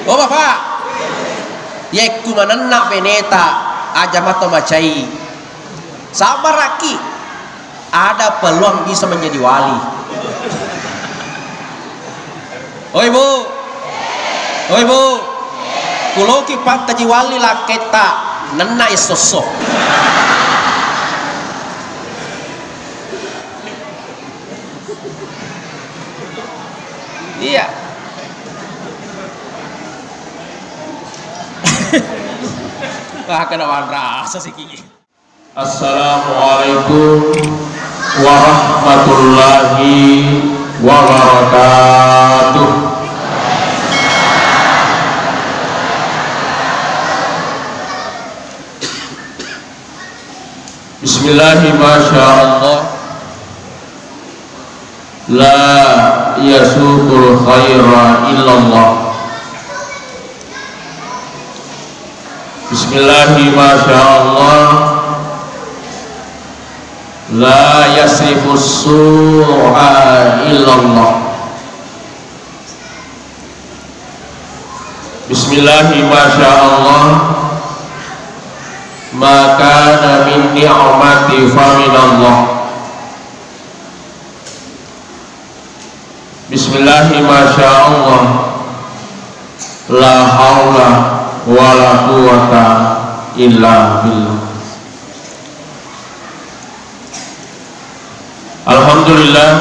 Oh bapak, yeku menenak peneta aja mato macai. Sabar Raki, ada peluang bisa menjadi wali. Oi bu, oi bu, kuloki pak taji wali lah kita nena isosok. Iya. Wah kena rasa sih kiki. Assalamualaikum warahmatullahi wabarakatuh. Bismillahirrahmanirrahim. Masyaallah. La yasukul khaira illallah. Bismillahirrahmanirrahim. Masyaallah. La yasrifus su'a illallah. Bismillahirrahmanirrahim. Masyaallah. Maka min ni'mati faminallah. Bismillahirrahmanirrahim. Masyaallah. La haula wala quwata illa billah. Alhamdulillah.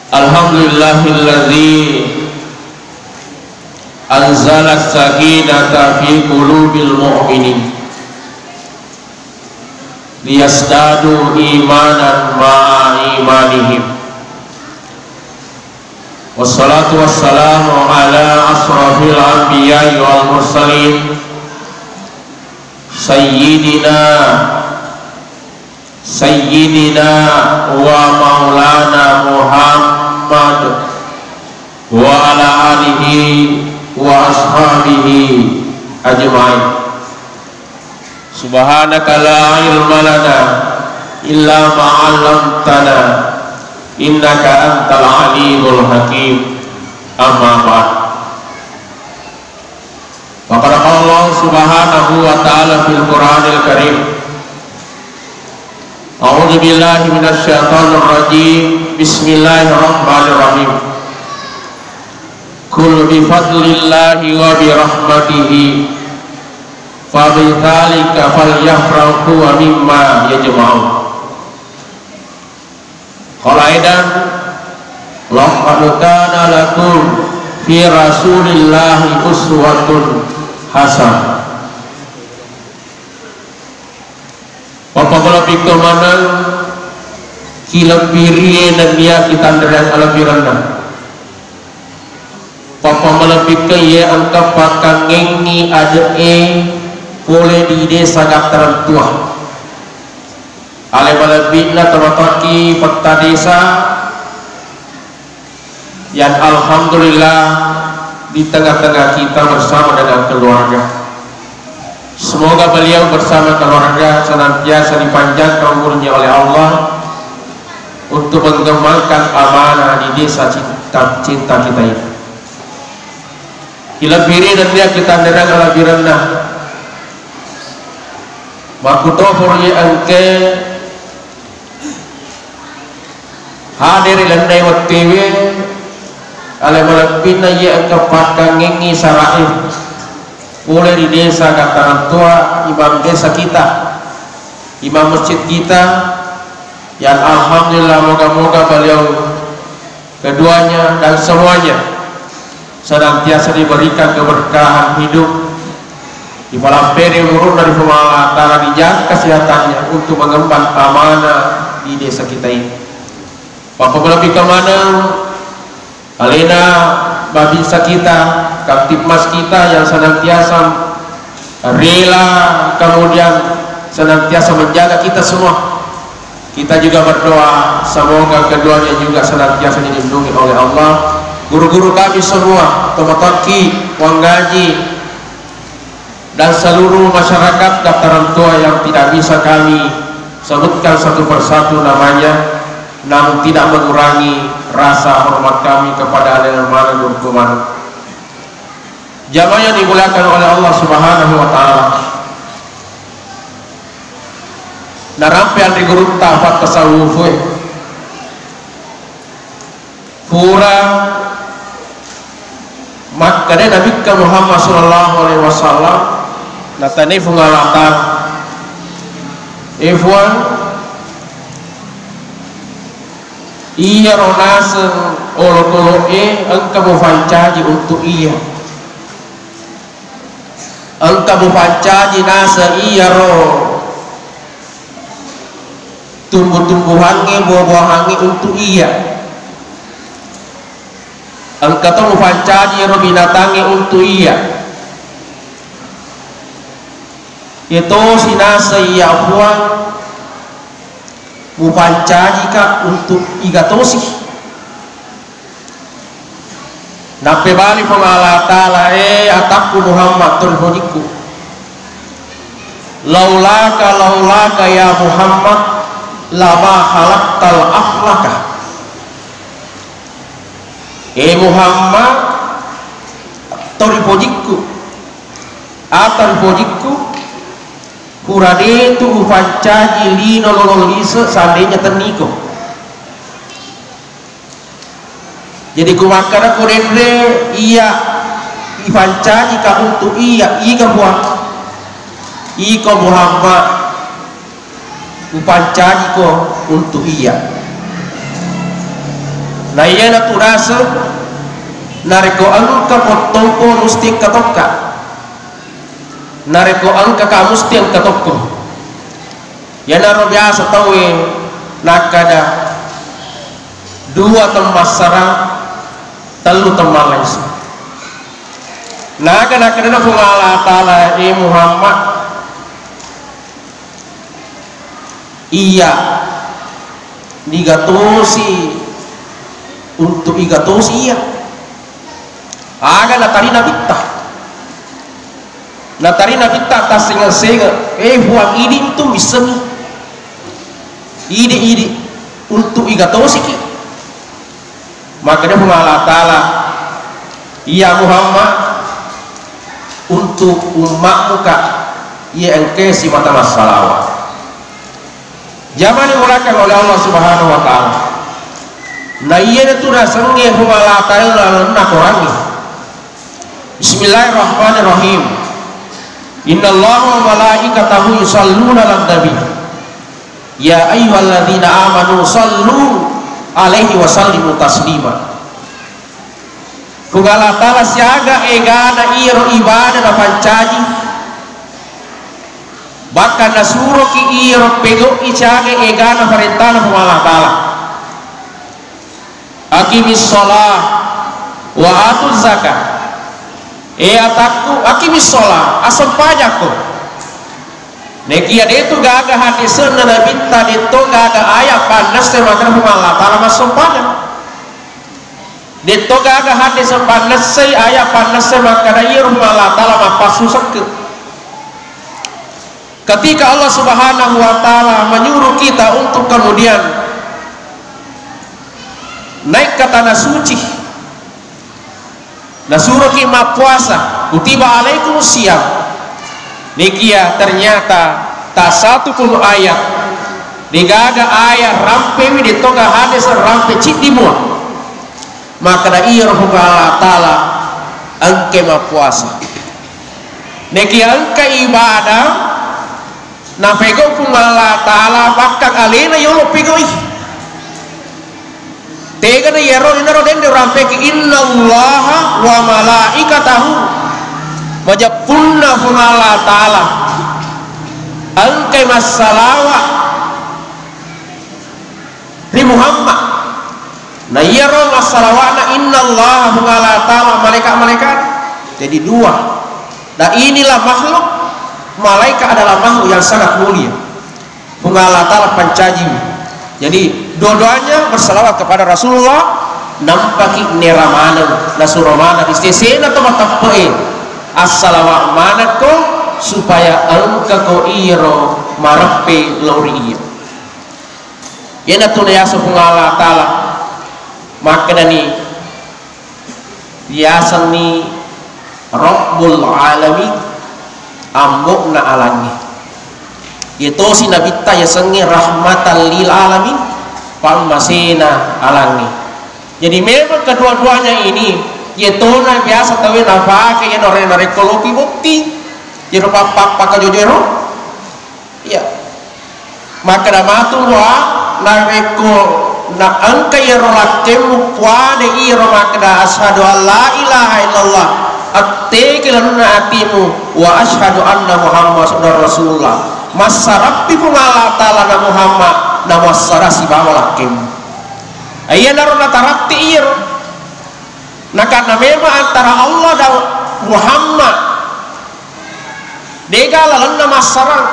Alhamdulillahilladzi anzala as-sakinata fi qulubil mu'minin liyasdadu imanan ma'a imanihim. Wassalatu wassalamu ala asrafil anbiya'i wal mursalin Sayyidina wa maulana Muhammad wa ala alihi wa ashabihi ajma'in. Subhanaka la ilma lana illa ma 'allamtana innaka antal alimul hakim. Amma ba'd. Faqala Allah subhanahu wa ta'ala fil Qur'anil Karim. A'udzu billahi minasy syaithanir rajim. Bismillahirrahmanirrahim. Kul bi fadlillahi wa bi rahmatihi fa bi dzalika falyafrahu wa mimma yajma'un. Qala aidan laqad kana lakum fi rasulillahi uswatun hasanah. Bapak kalau pikir mana kila piri dan dia kita derang ala piranda. Bapak malah pikir ye angka pakai ngengi ada boleh di desa gataran tua. Ale malah bina terotaki peta desa yang alhamdulillah di tengah-tengah kita bersama dengan keluarga. Semoga beliau bersama keluarga senantiasa dipanjangkan umurnya oleh Allah untuk mengembangkan amanah di desa cinta kita ini. Kila piri dan dia kita nerang ala birannah. Makutofur ye angke hadir landai wattiwe ale malapina ye angke pakang ngengi saraim. Boleh di desa kataran tua imam desa kita, imam masjid kita yang alhamdulillah moga-moga beliau keduanya dan semuanya senantiasa diberikan keberkahan hidup di malam peri urun dari Allah Ta'ala, dijaga kesehatannya untuk mengemban amanah di desa kita ini. Bapak lebih ke mana Alena babinsa kita, Kamtipmas kita yang senantiasa rela kemudian senantiasa menjaga kita semua. Kita juga berdoa semoga keduanya juga senantiasa dilindungi oleh Allah. Guru-guru kami semua, Tomatoki, Wanggaji, dan seluruh masyarakat daftaran tua yang tidak bisa kami sebutkan satu persatu namanya, namun tidak mengurangi rasa hormat kami kepada aliran mana hukuman jamaah yang dimuliakan oleh Allah Subhanahu wa taala. Narampean di guru tafat tasawuf pura makanya Nabi Muhammad sallallahu alaihi wasallam natani fungalatan ifwan iya ronase olo-oloe engka mufancaji untuk iya engka mufancaji nasa iya ro tumbuh-tumbuhannya buah-buahannya untuk iya engka to mufancaji ro binatangnya untuk iya itu sinasa iya puan mufancaji ka untuk igatosi nape bali pengala ta'ala ataku Muhammad terhodiku laulaka ya Muhammad lama halaktal akhlaka Muhammad toripodiku ataripodiku kurade tu ufancaji lino lololise seandainya teniko jadi kumakara kurende iya ifancaji ka untuk iya ika buat iko Muhammad ufancaji ko untuk iya nah iya na turasa nareko angka potongko musti katokka nareko angka ka musti ang katokko ya naro biasa tawe nakada dua tempat sarang telu tempat lain nakada na kung Allah ta'ala Muhammad iya digatosi untuk igatosi iya aga natari nabita tas singa buang ini itu bisa ide untuk igatosi ki makanya Allah ta'ala iya Muhammad untuk umatmu ka iya engke si mata masalah zaman dimulakan oleh Allah Subhanahu wa ta'ala nah iya itu rasanya Allah ta'ala nak orangnya Bismillahirrahmanirrahim innallaha wa malaikatahu yusalluna 'alan nabi ya ayyuhalladzina amanu sallu alaihi wa sallimu taslima kungala ta'ala siaga egana iro ibadah na pancaji bahkan nasuro ki iro pego icage egana perintah Allah ta'ala akimis sholah wa atuz zakat ataku akimis sholah asam pajakku nekia itu gaga hati sana nabita itu gaga ayat panas termakan Allah ta'ala masam pajak itu gaga hati sepanas say ayat panas termakan ayat Allah ta'ala mapasusuk ketika Allah Subhanahu wa ta'ala menyuruh kita untuk kemudian naik ke tanah suci nasuruh kita puasa kutiba alaikum siyam nikia ternyata tak satu pun ayat digaga ayat rampe di toga hadis rampe cik dimua maka da iya Allah ta'ala angke ma puasa nikia angke ibadah na pego pun Allah ta'ala bakal alena yolo pego tega na yero inaro dende rampe ki innallaha wa malaikatahu wajapunna pun Allah ta'ala angkai masalawa di Muhammad na yero masalawana innallaha pun Allah ta'ala malaikat-malaikat jadi dua nah inilah makhluk malaikat adalah makhluk yang sangat mulia pun Allah ta'ala pancaji jadi dua-duanya bersalawat kepada Rasulullah nampaki neramana nasuromana istisena atau matapoe as-salawat manako supaya angka ko iro marape lori iyo yana tunaya so Allah ta'ala maka dani biasa ni Rabbul Alamin ambok na alangi itu si Nabi ta ya sengi rahmatan lil alamin palmasena alangi. Jadi memang kedua-duanya ini yaitu na biasa tahu na pakai ya nore ekologi bukti jero papak jojero ya maka damatul wa na reko na angka ya rolakemu puade iro maka da asyhadu alla ilaha illallah attekilanuna atimu wa asyhadu anna muhammadar rasulullah masarabbi Allah ta'ala na Muhammad na wasarasi bawalakim ayah naroon na tarakti iyo na karena memang antara Allah dan Muhammad degalalan na masarang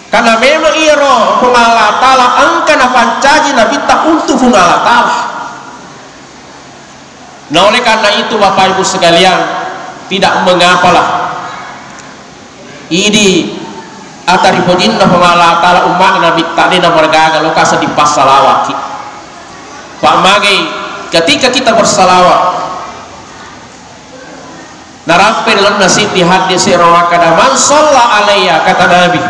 karena memang iyo kung Allah ta'ala angka na pancaji na bita untuk kung Allah ta'ala. Nah oleh karena itu Bapak Ibu sekalian tidak mengapalah ini atari podinna pengala tala umat nabi tadi na margaga lokasa di pasalawat pak magai ketika kita bersalawat narampe dalam nasib di hadis rawakada man shalla alayya kata nabi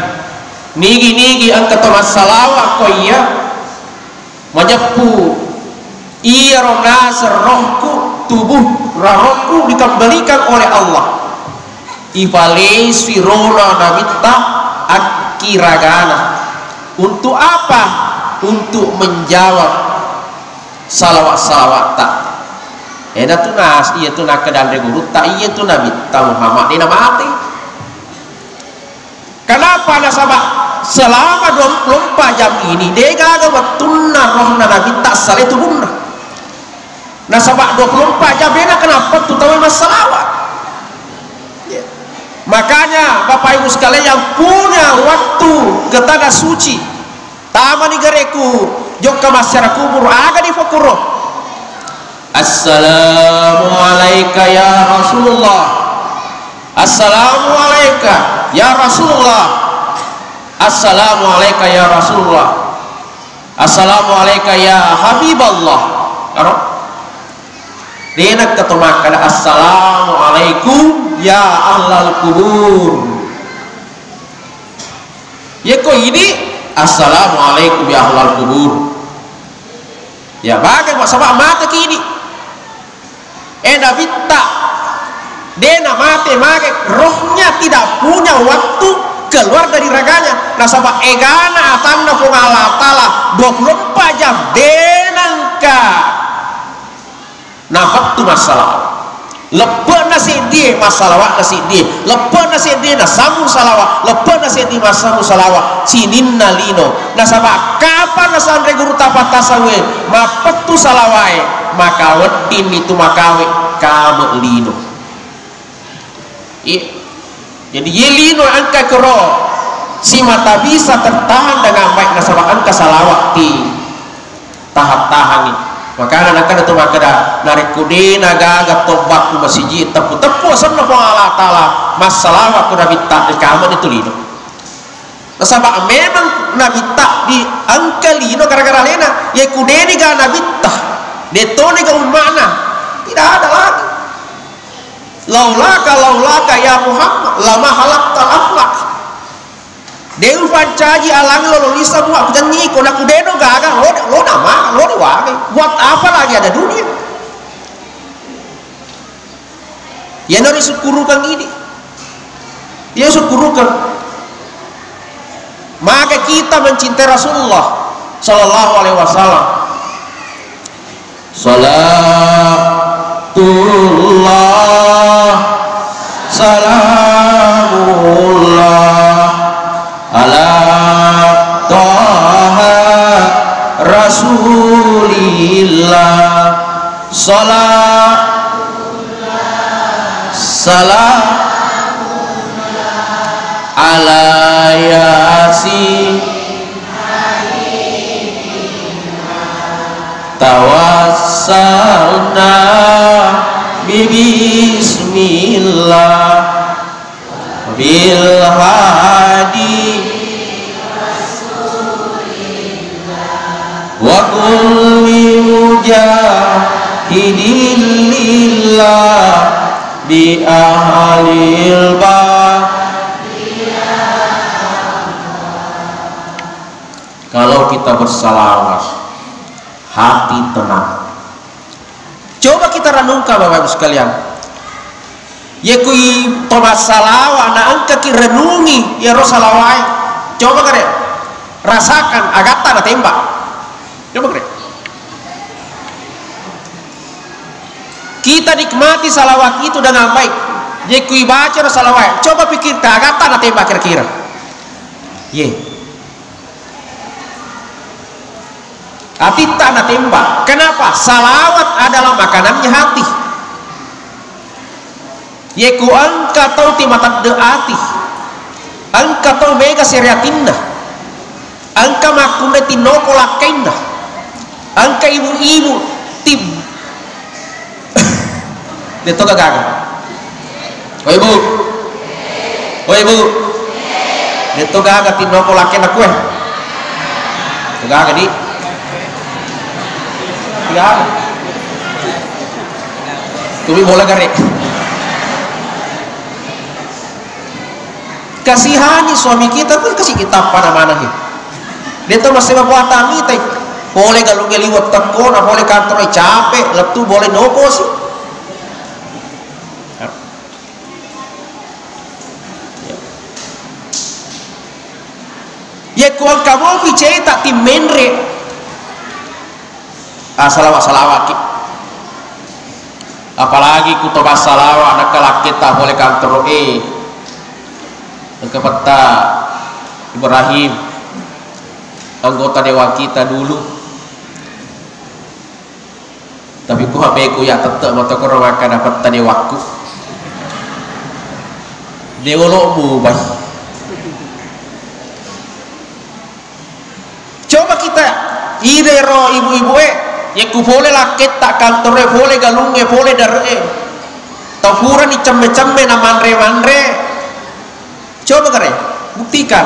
nigi angkat tomas salawat ko iya majapu iya nasr rohku tubuh rohku dikembalikan oleh Allah Ivale sirona nabita akiragana untuk apa? Untuk menjawab salawat tak. Eda tunas iya tuna kedan reguru tak iya tuna bita Muhammad ini mati. Kenapa nasabah selama 24 jam ini dega betulna rohna nabita sale turunna. Nasabah 24 jam beda kenapa tu tahu masalawat. Makanya Bapak Ibu sekalian yang punya waktu ketada suci taman igareku joka masyarakat kubur aga di fakuro assalamualaikum ya Rasulullah assalamualaikum ya Rasulullah assalamualaikum ya Rasulullah assalamualaikum ya Habiballah denak ketumakan assalamualaikum ya ahlal kubur ya kok ini assalamualaikum ya ahlal kubur ya bagai sama mata kini Davidta dena mate mage rohnya tidak punya waktu keluar dari raganya nasabah egana atanna pun Allah ta'ala 24 jam denangka nafak tu masalah lepas nasi dia masalah nasi dia lepas nasi dia nasamu salawat lepas nasi dia nasamu salawat sinin nalino nasabah kapan nasan reguru tapat tasawe mapetu salawai maka wedin itu makawe kamu lino jadi yelino angka kero si mata bisa tertahan dengan baik nasabah angka salawat di tahap tahan ini maka anak itu maka narik kudi naga gatobak ku masjid tepu sana po Allah Ta'ala masalah ku nabi tak di kamar itu lino nasabah memang nabi tak di angka lino gara-gara lena ya kudeni ga nabi tak detone ga umana tidak ada lagi laulaka ya Muhammad lama halaktal aflak Dewi pancaji alang lo lisa buat janji kau nak kudeno gagal lo nama lo diwage buat apa lagi ada dunia ya nari syukurukan ini ya syukurukan maka kita mencintai Rasulullah Sallallahu Alaihi Wasallam salatullah salamullah ala toha rasulillah salam ala yasin tawassalna bismillah bil hadi wa kulli mujahidin lillah bi ahlil bah. Kalau kita bersalawat, hati tenang. Coba kita renungkan Bapak Ibu sekalian. Ya kui tomat salawat, na angka ki renungi ya roh salawat. Coba kare, rasakan agata na tembak. Coba kare. Kita nikmati salawat itu dengan baik. Ya kui baca roh salawat. Coba pikir agata na tembak kira-kira. Ye. Hati tak tembak. Kenapa? Salawat adalah makanannya hati. Yeku angka tau timatat de hati, angka tau mega seriatinna, angka makunda tinoko lakainna, angka ibu-ibu tim. Dito gagaga. Oh ibu, oh ibu, dito gaga tinoko lakainna kue. Gaga di. Ya, tumi boleh garek. Kasihani suami kita pun kasih kita mana-mana nih. Dia tuh masih membuat tani teh. Boleh kalau ngeliwat teko, nah boleh kantor capek, letu boleh nopo sih. Ya kuang kamu bicara tak tim menre. Salawat apalagi kutubah salawat nak kelak kita boleh kantor kepada Ibrahim anggota dewan kita dulu, tapi ku habeku ya tetap mata ko maka dapat tadi waktu deolomu baik. Coba kita irero ibu-ibu ya ku boleh laket tak kantornya boleh galungnya boleh dareh tafuran di cemme-cemme na manre-manre. Coba kare buktikan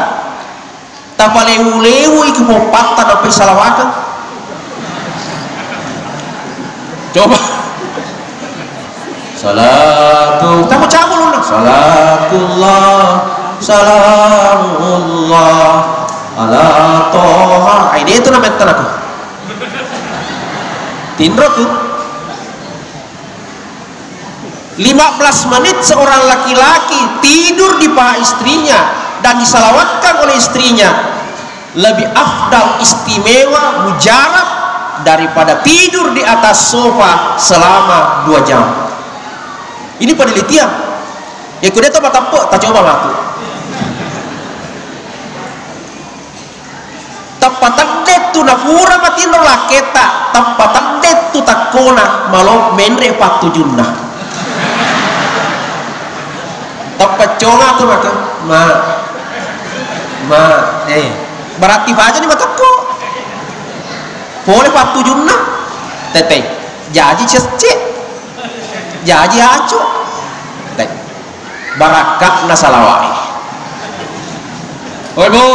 tanpa lewu-lewu iku mau patah sampai salawakan. Coba salatu camu lu salatullah salamullah ala toha. Ini itu namanya tenaga Tindro tuh 15 menit seorang laki-laki tidur di paha istrinya dan disalawatkan oleh istrinya lebih afdal, istimewa, mujarab daripada tidur di atas sofa selama 2 jam. Ini penelitian. Ya kuda tu batapuk tak coba matu. Tapatan tu nafura matin laketa, tapatan tu takona malo menre patu junna. Tapat conga tu maka berarti aja nih mataku. Boleh patu junna, tete, jadi cecek, jadi aco, tete, barakat nasalawai. Oh ibu,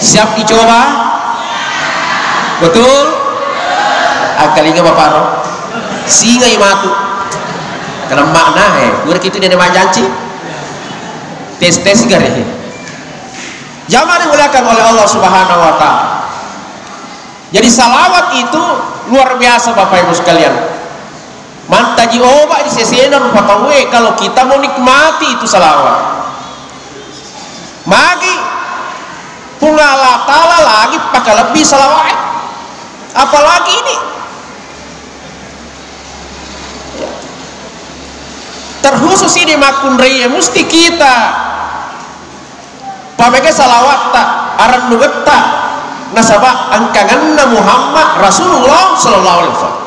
siap dicoba? Betul? Akalinya bapak roh, singa imatu. Karena makna udah gitu dia nama janji tes gare zaman dimuliakan oleh Allah Subhanahu wa ta'ala. Jadi salawat itu luar biasa Bapak Ibu sekalian. Mantaji oba di sesena rupa tahu kalau kita mau nikmati itu salawat magi pungala ta'ala lagi pakai lebih salawat apalagi ini terkhusus ini makun raya mesti kita pameke salawat tak aran nuget tak nasabah angkanganna Muhammad Rasulullah sallallahu alaihi wasallam.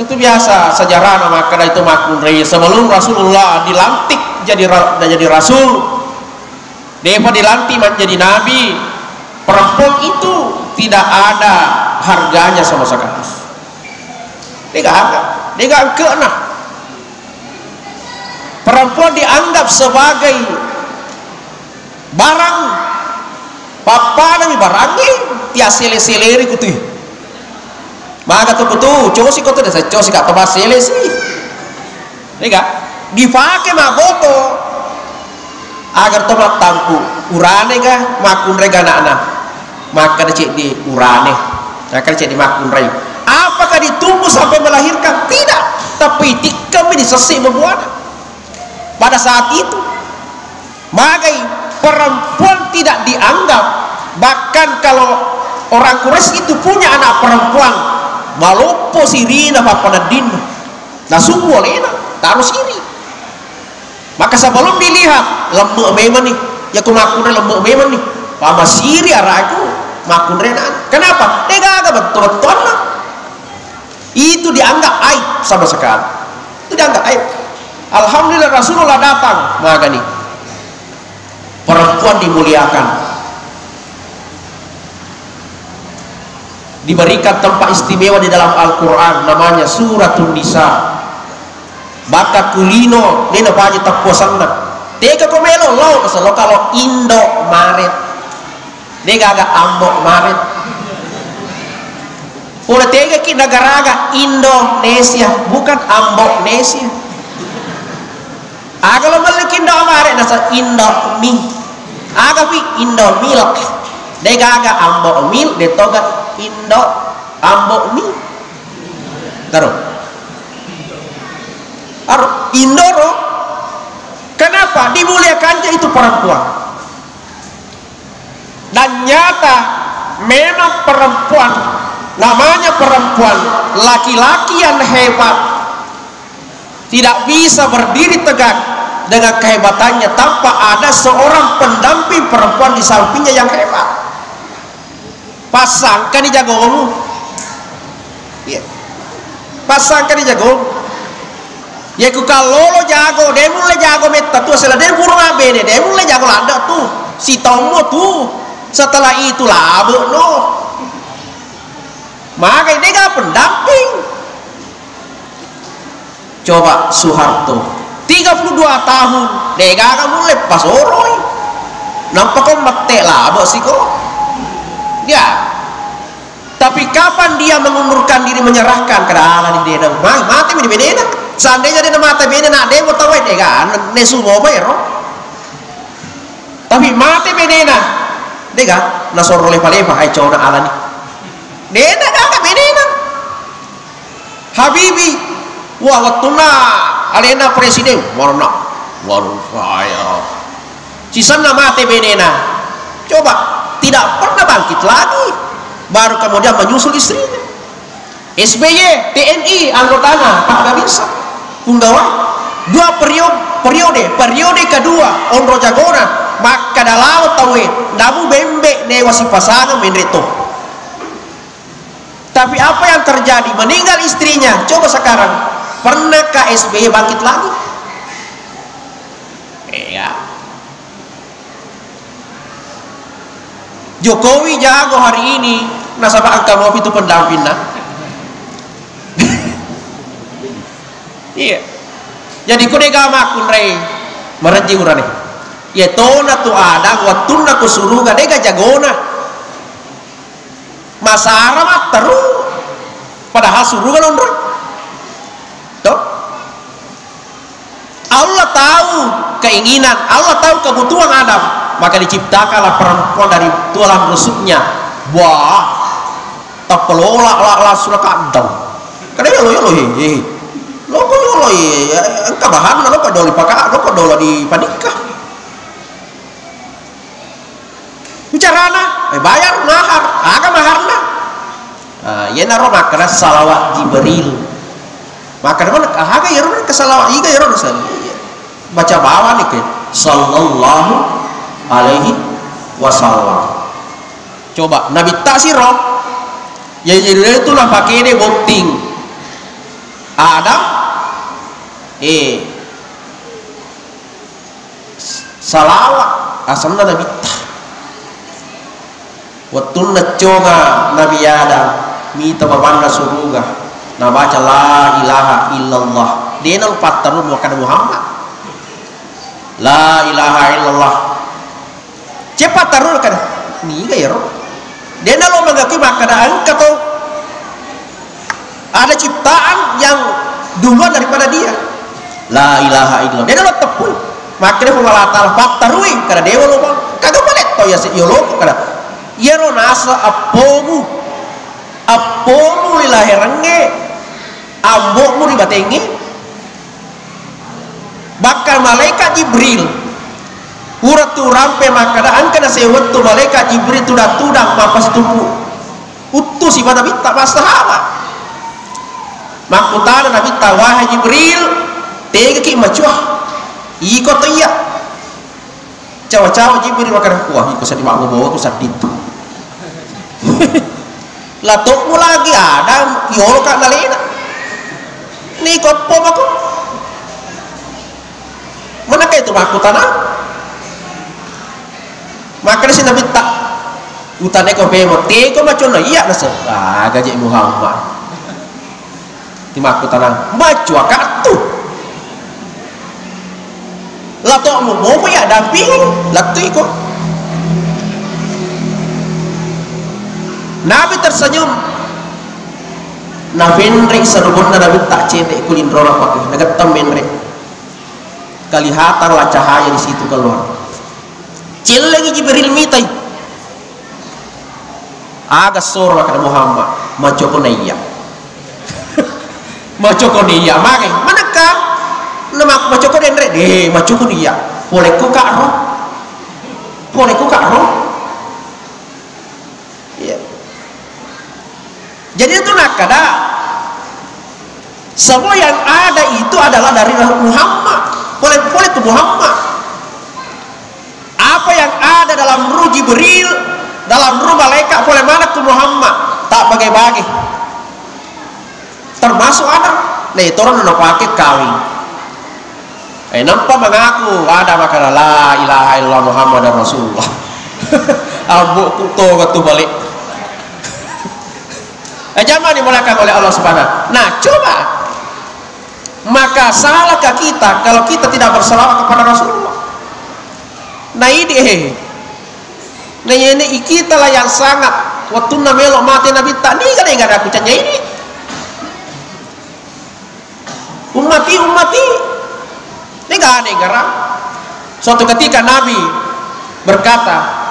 Itu biasa sejarah nama kada itu makun raya sebelum Rasulullah dilantik jadi rasul, depa dilantik menjadi nabi, perempuan itu tidak ada harganya sama sekali. Dia gak kena. Perempuan dianggap sebagai barang papa nami barangi tia sele-seleri kutu maka tu kutu cosi kutu desa cosi kata basele sih nega dipake magoto agar tomat tangku urane ga makun rega anak maka dicek di urane maka dicek di makun rega apakah ditunggu sampai melahirkan? Tidak, tapi kami disesik membuat pada saat itu maka perempuan tidak dianggap, bahkan kalau orang Quraisy itu punya anak perempuan malopo sirina papanadin nah sungguh lena taruh iri maka sebelum dilihat lembek memang nih ya aku makunre lembek memang nih pama siri araku makunre kenapa? Dia agak betul-betul lah itu dianggap aib sama sekali itu dianggap aib. Alhamdulillah Rasulullah datang maka nih perempuan dimuliakan, diberikan tempat istimewa di dalam Al-Quran namanya Suratun Nisa. Baka kulino nina paji takpuasanna teka komelo lo kasalo kalau Indo maret nega agak ambok maret udah tega ki negara Indonesia bukan Amboknesia aga lo balik Indo maret nasa Indomie aga pi Indomilk nega agak ambok mil detoga Indo ambok mie taruh Indoro. Kenapa? Dimuliakannya itu perempuan. Dan nyata memang perempuan, namanya perempuan, laki-laki yang hebat tidak bisa berdiri tegak dengan kehebatannya tanpa ada seorang pendamping perempuan di sampingnya yang hebat. Pasangkan di jagomu, yeah. Pasangkan di jagomu. Ya ku kalau lo jago, demu le jago meta tu asal demu rumah bene, demu le jago lada tu, si tomo tu. Setelah itu labu no. Maka ini gak pendamping. Coba Soeharto, 32 tahun, dega kamu lepas oroi. Nampak kau mati labu sih kok. Ya. Tapi kapan dia mengundurkan diri menyerahkan ke Allah di dena? Mati di dena. Seandainya dia mati beda nak dia mau tahu dia kan nesu mau bayar. Tapi mati beda dia kan nasor oleh palepa hai cowok ala ni. Dena dah beda. Habibi wah watuna alena presiden warna waru saya. Sisanya mati beda. Coba tidak pernah bangkit lagi. Baru kemudian menyusul istrinya. SBY, TNI, anggotanya Pak Gabisa, Punggawa, 2 periode kedua onro jagona, maka dalam tahu namu bembe newasi pasangan menreto. Tapi apa yang terjadi? Meninggal istrinya. Coba sekarang, pernahkah SBY bangkit lagi? Ya. Jokowi jago hari ini nasabah angka mau itu pendampingnya. Iya. Jadi kune gama kunrei merenji urane. Ya tona tu ada watuna ku suruga dega jagona. Masara mah teru. Padahal suruga londro. Tuh. Allah tahu keinginan, Allah tahu kebutuhan Adam. Maka diciptakanlah perempuan dari tulang rusuknya. Wah, tak pelola lah sudah kadang. Kadang lo engkau bahan lo kau doli pakai lo kau doli di panikah. Bicarana, bayar mahar, agak maharna. Ya naro makna salawat Jibril. Maka mana agak ya ke salawat iga ya baca bawah nih ke sallallahu alaihi wasallam. Coba Nabi Tasiro ya jadi itu lah pakai ini voting Adam salawat asalnya Nabi waktu neconga Nabi Adam minta babanda suruga na baca la ilaha illallah dia nang patarun wakana Muhammad la ilaha illallah cepat tarun kan ni gaya roh dia nak lo mengakui makadaan kata ada ciptaan yang duluan daripada dia. La ilaha illallah dia nak tepul makanya Allah Ta'ala fakta ruih kada dewa lo bang kagak balik to ya si yolo kada ya ro nasa apomu lilaherenge ambokmu ribatengi bakal malaikat Jibril uratu rampe makadaan kana sewettu malaikat Jibril tudang mapas tubuh utus ibadah minta masahabat makutana nabi tawah Jibril tega ki macuah iko iya cawa-cawa Jibril makana wah iko sadi mak bawa tu sadit lah tok lagi ada yolo ka nalena ni ko po mako mana kay itu makutana makanya si nabi tak utane ko pe mo te ko macono iya nasa gaji Muhammad ti makutana maju akatu lato mo ya damping latu iko nabi tersenyum nabi Henry serubun nabi tak cedek kulin rora pakai naga temen Henry kelihatan lah cahaya di situ keluar cil lagi Jibril mitai agak sor kepada Muhammad maco konaiya maco konaiya makai manakah nama maco konaiya deh maco konaiya boleh ku kak roh ya jadi itu nak kada semua yang ada itu adalah dari Muhammad boleh ke Muhammad apa yang ada dalam ruh Jibril dalam ruh malaikat boleh mana ke Muhammad tak bagi-bagi termasuk ada nah itu orang nak pakai kawin nampak mengaku ada maka la ilaha illallah Muhammad Rasulullah ambuk kuto ketu balik zaman dimulakan oleh Allah Subhanahu. Nah coba maka salahkah kita kalau kita tidak berselawat kepada Rasulullah? Nah ini kita lah yang sangat waktu melok mati Nabi tak ni kan enggak ada kucanya ini ummati ini enggak ada garang. Suatu ketika Nabi berkata,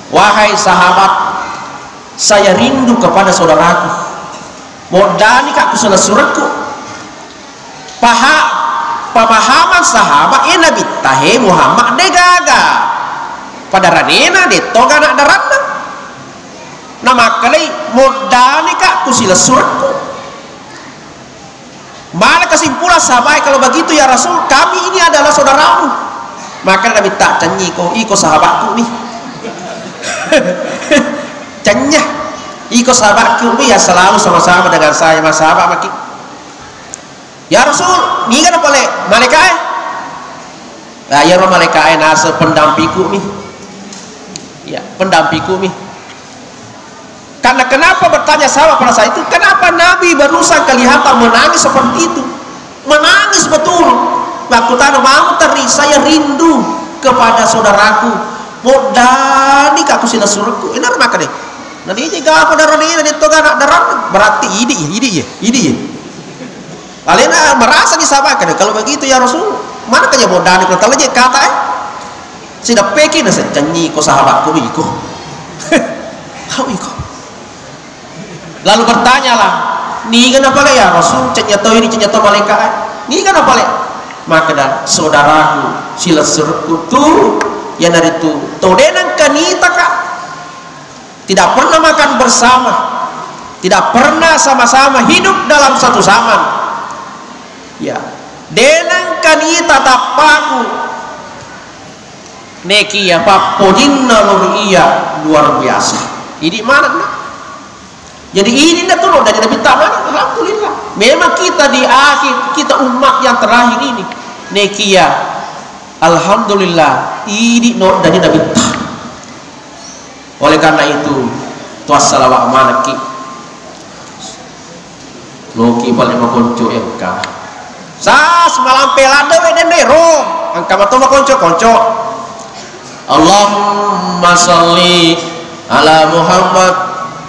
wahai sahabat, saya rindu kepada saudaraku modani kak kusala suratku pemahaman sahabat ini Nabi tahe Muhammad degaga pada ranena de toga nak darana nama kali modani kak kusila suratku mana kesimpulan sahabat kalau begitu ya Rasul kami ini adalah saudaramu maka Nabi tak cenyi iko sahabatku nih cenya iko sahabatku ya selalu sama-sama dengan saya mas sahabat maki ya Rasul ni kan boleh malaikat nah ya roh malaikat nasa pendampingku nih ya pendampingku nih karena kenapa bertanya sahabat pada saat itu kenapa Nabi berusaha kelihatan menangis seperti itu menangis betul waktu tanya mau teri saya rindu kepada saudaraku modani kaku sila suruhku ini apa deh nanti jika aku darah ini nanti toga nak darah berarti ini ya Alena merasa disabarkan kalau begitu ya Rasul mana kaya modani kalau aja kata sudah pekin nasa janji ko sahabatku iko kau iko lalu bertanyalah ni kenapa ya Rasul cenyato ini cenyato malaikat ni kenapa maka dah saudaraku sila suruhku tu yang dari itu todenan kanita kak tidak pernah makan bersama tidak pernah sama-sama hidup dalam satu zaman ya denang kanita tapaku neki ya pak podinna iya luar biasa ini mana nak jadi ini nak turun dari Nabi Taman alhamdulillah memang kita di akhir kita umat yang terakhir ini neki ya alhamdulillah ini no dari Nabi Taman oleh karena itu tuasalawak manaki loki paling makonco engka sas malam pelada we den rom angka mato makonco Allahumma sholli ala Muhammad,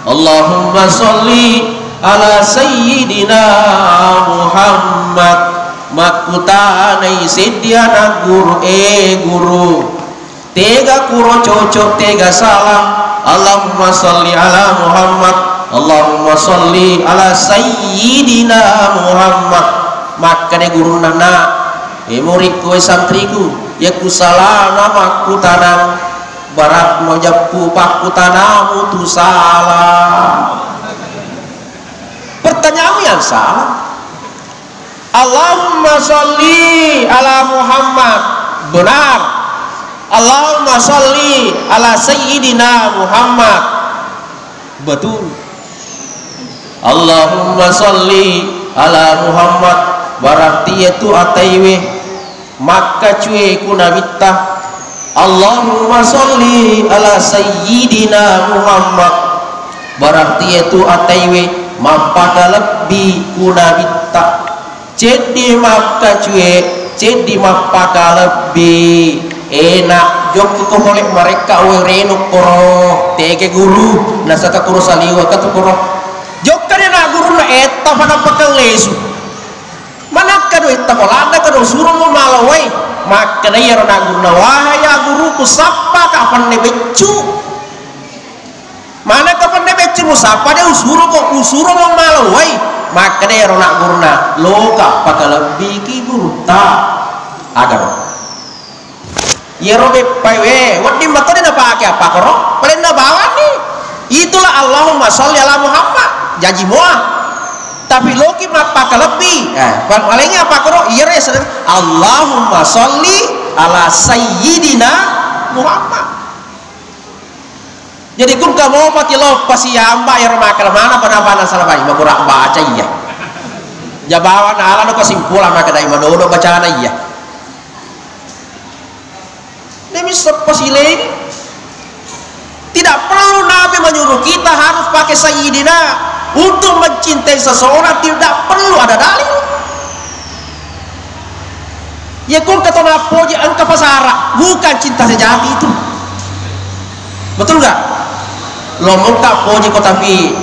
Allahumma sholli ala sayyidina Muhammad. Makutanai sediana guru guru tega kuro cocok tega salam. Allahumma sholli ala Muhammad, Allahumma sholli ala sayyidina Muhammad. Maka de guru nana muridku santriku ya ku salana makutanang barat mojapu pakutanamu tu salah. Pertanyaanmu yang salah. Allahumma sholli ala Muhammad, benar. Allahumma sholli ala sayyidina Muhammad, betul. Allahumma sholli ala Muhammad berarti itu ataiwe maka cuy kuna bitta Allahumma sholli ala sayyidina Muhammad berarti itu ataiwe mapaka lebih kuna bitta jadi maka cuy jadi mapaka lebih enak jok ko oleh mereka wereno koro tege guru nasaka kuro saliwa katu koro jok kane na guru na eta pada pakal lesu mana kado eta kolanda kado suruh mo malawai maka na yaro na guru na wahaya guruku sapa kapan ne beccu mana kapan ne beccu mo sapa de usuro mo malawai maka na yaro na guru na loka pakalabi ki guru ta agar yero be paiwe wadi matone na pakai apa koro paling na bawa nih itulah Allahumma sholli ala Muhammad janji moa tapi loki mapaka lebih palingnya apa koro iya sedang Allahumma sholli ala sayyidina Muhammad. Jadi kun kamu mati lo pasti amba ya makal mana pada salah bayi kurang baca iya jabawan ala no kesimpulan maka dai madono bacaan iya demi sepasile ini tidak perlu Nabi menyuruh kita harus pakai sayyidina untuk mencintai seseorang, tidak perlu ada dalil. Ya kun kata napoji angka pasara bukan cinta sejati itu, betul nggak? Lomong kak poji kau tapi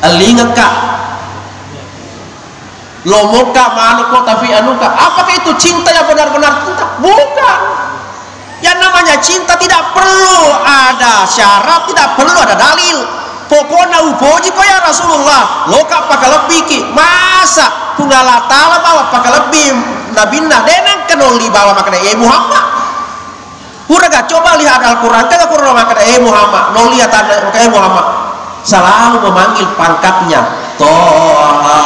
alinga kak, lomong kak manu kau tapi anu kak. Apakah itu cinta yang benar-benar cinta? Bukan. Yang namanya cinta tidak perlu ada syarat, tidak perlu ada dalil. Pokoknya upoji kau ya Rasulullah loka pakai lebih ki masa tunggala ta'ala bawa pakai lebih nabinna denang kenoli bawa makna Muhammad uraga coba lihat Al-Quran kan Al-Quran makna Muhammad no lihat Muhammad selalu memanggil pangkatnya Toha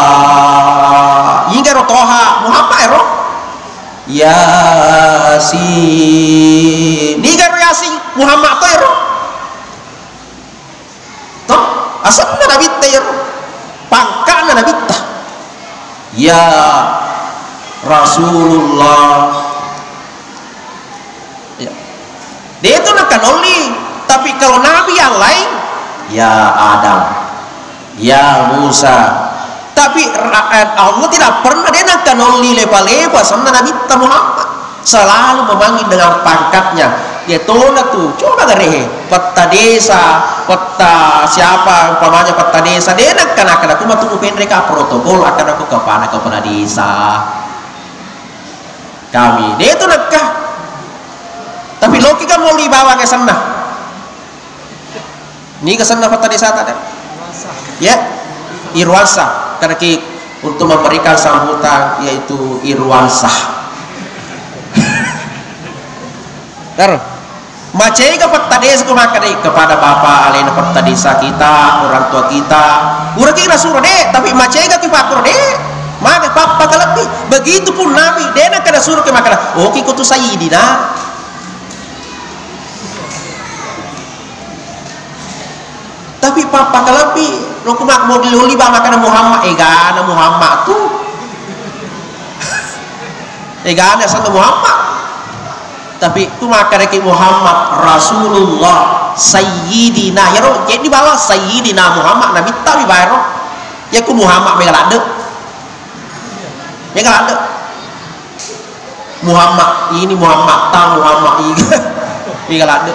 hingga Toha Muhammad ero Yasin hingga Yasin Muhammad to ero toh asalnya Nabi Tayyir pangkatnya Nabi Tah ya Rasulullah ya. Dia itu nak kanoli tapi kalau Nabi yang lain ya Adam ya Musa tapi Allah tidak pernah dia nak kanoli lepa-lepa sama Nabi Tah Muhammad selalu memanggil dengan pangkatnya dia tolak tuh coba garehe peta desa peta siapa umpamanya peta desa dia nak aku matu mereka protokol akan aku kepala desa kami dia itu nakah tapi logika mau dibawa ke sana ini ke sana peta desa tadi ya irwansa karena untuk memberikan sambutan yaitu irwansa taruh macai ke peta desa kepada bapak alena peta desa kita orang tua kita urang kita suruh deh tapi macai ke pakur deh maka papa lebih begitupun Nabi dia nak kena suruh ke makanan oke kutu sayyidina tapi papa lebih lo kumak mau diluli bawa makanan Muhammad egana Muhammad tuh egana sama Muhammad tapi itu maka reki Muhammad Rasulullah Sayyidina ya roh jadi bawa Sayyidina Muhammad Nabi tahu bayar ya ku Muhammad megalade Muhammad ini Muhammad tahu Muhammad ini Igalade.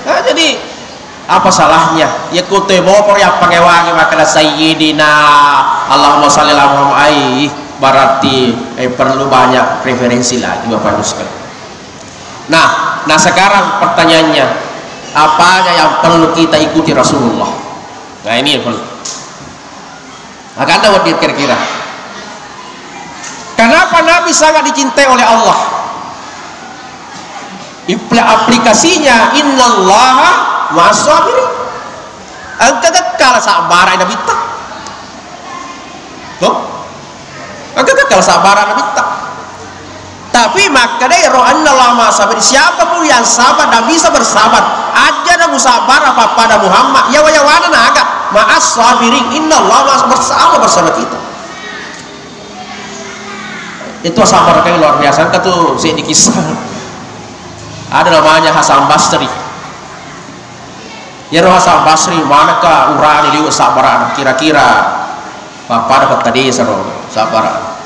Nah, jadi apa salahnya? Ya kutu bopor ya pangewangi makana sayyidina Allahumma shalli ala Muhammad. Berarti perlu banyak referensi lagi Bapak Ibu sekalian. Nah sekarang pertanyaannya, apa yang perlu kita ikuti Rasulullah? Nah ini yang perlu. Maka Anda wadir kira-kira. Kenapa Nabi sangat dicintai oleh Allah? Aplikasinya innallaha ma'as-sabirin. Angka kekal sabar Nabi tak. Tuh. Angka kekal sabar Nabi tak. Tapi maka dari rohanallah ma'as-sabirin. Siapapun yang sabar dan bisa bersabar, aja dah musabar apa pada Muhammad. Ya wayawana naga ma'as-sabirin. Innallaha bersama kita. Itu sabar kayak luar biasa. Angka tuh saya dikisah. Ada namanya Hasan Basri. Ya Hasan Basri manakah urang liu sabaran kira-kira Bapak dapat tadi seru sabaran.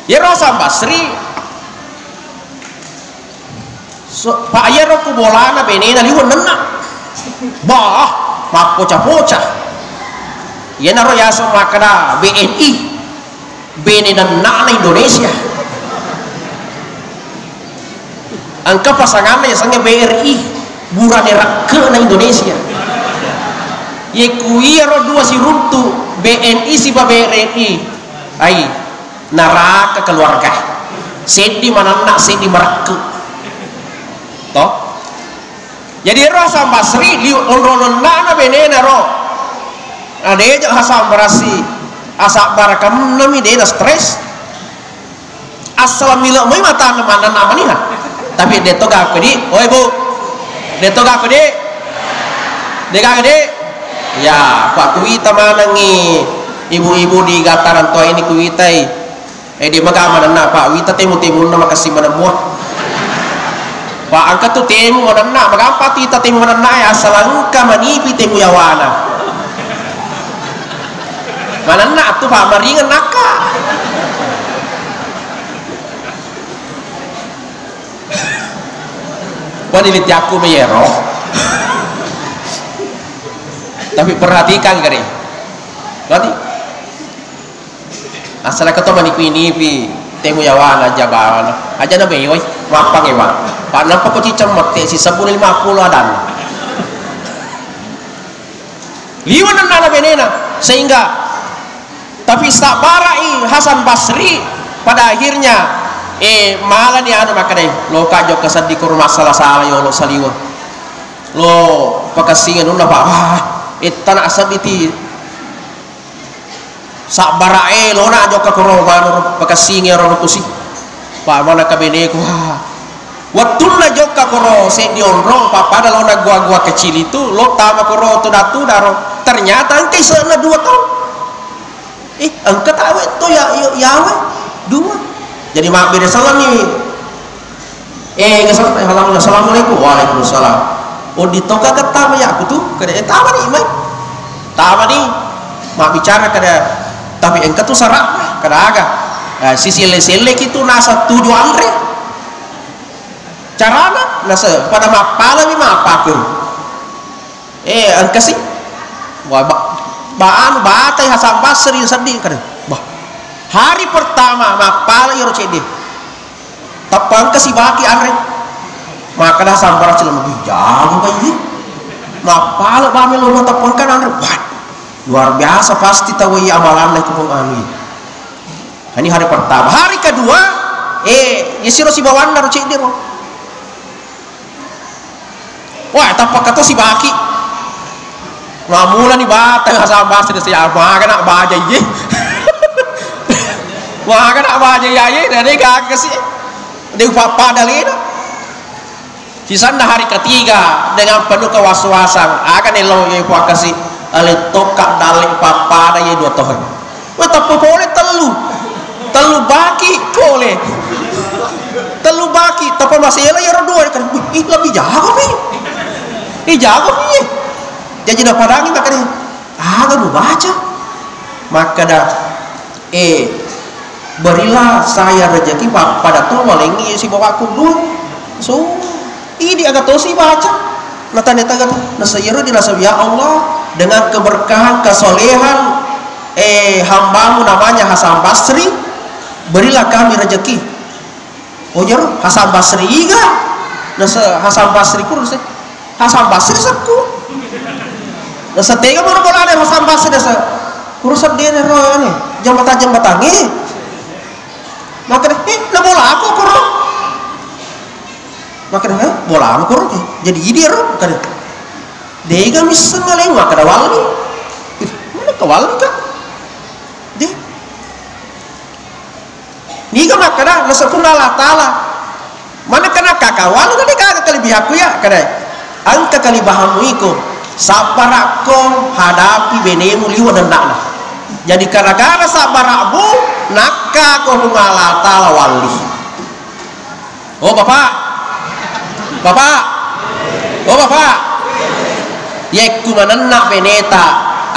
Ya Hasan Basri Pak ya ku bolana benena liu nenak. Bah, mak pocah-pocah. Ya naro ya so makna BNI. Bene dan nana Indonesia. Angka pasangannya sange BRI burane rakke na Indonesia. Ye kuiro dua si runtu BNI si BRI. Ai neraka keluarga. Sedi manana sedi merakke. Toh? Jadi Hasan Basri di onronon nana benena ro. Ade Hasan Basri asak barakam nami dia stres asal mila mai mata mana nama ni ha tapi dia toga aku di oi bu dia toga aku di dega gede ya Pak Kuwita mana ngi ibu-ibu di gataran tua ini Kuwitai di maga mana Pak Wita temu nama kasih mana buah Pak angkat tu temu mana maga apa tita temu mana ya asal angka manipi temu yawana mana nak tu Pak maringan naka panilit aku meyero tapi perhatikan kali berarti asal kata manipi temu yawan aja bawan aja na beyoy mapang ewan Pak nampak ko cicemek si 1050 adan liwan na benena sehingga tapi sabarai Hasan Basri pada akhirnya malah ni anu makadai lo kajo kesedih kur masalah salah yo lo saliwa lo pakasingan unda Pak tanah asabiti sabarai lo na jo ka korobano pakasingan ro kusi Pak mana kabene ko watul na jo ka koro se di onrong pada lo na gua kecil itu lo tama koro tu datu daro ternyata angkai sana 2 tahun angkat awet tu ya awet 2 jadi mak beda salam ni assalamualaikum waalaikumsalam oh ditoka kata ya aku tu kada tawa ni mai tawa ni mak bicara kada tapi engkau tu sarak kada aga si sile kitu nasa tujuan re carana nasa pada mak pala ni mak pakur engkau sih wah baan batai Hasan Basri sedih kan bah hari pertama mapala yoro cedi tapang ke si baki anre maka dah sambar celem lebih jago bayi mapala bame lo tapang kan anre wah luar biasa pasti tahu amalan lagi kumang ini hari pertama. Hari kedua yesiro si bawan ro cedi ro wah tapak kata si baki ngamulan ni batang Hasan Basri siya maga nak baja ye maga nak baja ye dari kakasi dia papa dalina di sana hari ketiga dengan penuh kewaswasan akan elo ye pakasi ale tokak dalik papa ada ye 2 tahun wah tapi boleh telu baki boleh telu baki tapi masih elo ye 2 kan lebih jago nih jago nih jadi dah padangi maka dia agak baca maka dah berilah saya rezeki pada tuh malengi si bapakku dulu. So ini agak tosi baca nata-nata kata nasayiro dirasa ya Allah dengan keberkahan kesolehan hambamu namanya Hasan Basri, berilah kami rezeki. Oh ya Hasan Basri juga nasa Hasan Basri kurus Hasan Basri sakku nasa tega mana bola ada Hasan Basri nasa kurusan dia roh nih jambatan nih maka na bola aku kurang maka bola aku kurang jadi dia roh kan dia misal ngaleng maka awal nih mana kawal kan dia ni ka makana nasa kunala taala mana kana kakawal kan dia kelebihan aku ya kada angka kalibahamu iko sabarakko hadapi benemu liwa dan nakna jadi gara-gara sabarakmu nakka ko kunala taala wali. Oh bapak oh bapak yekku mananna beneta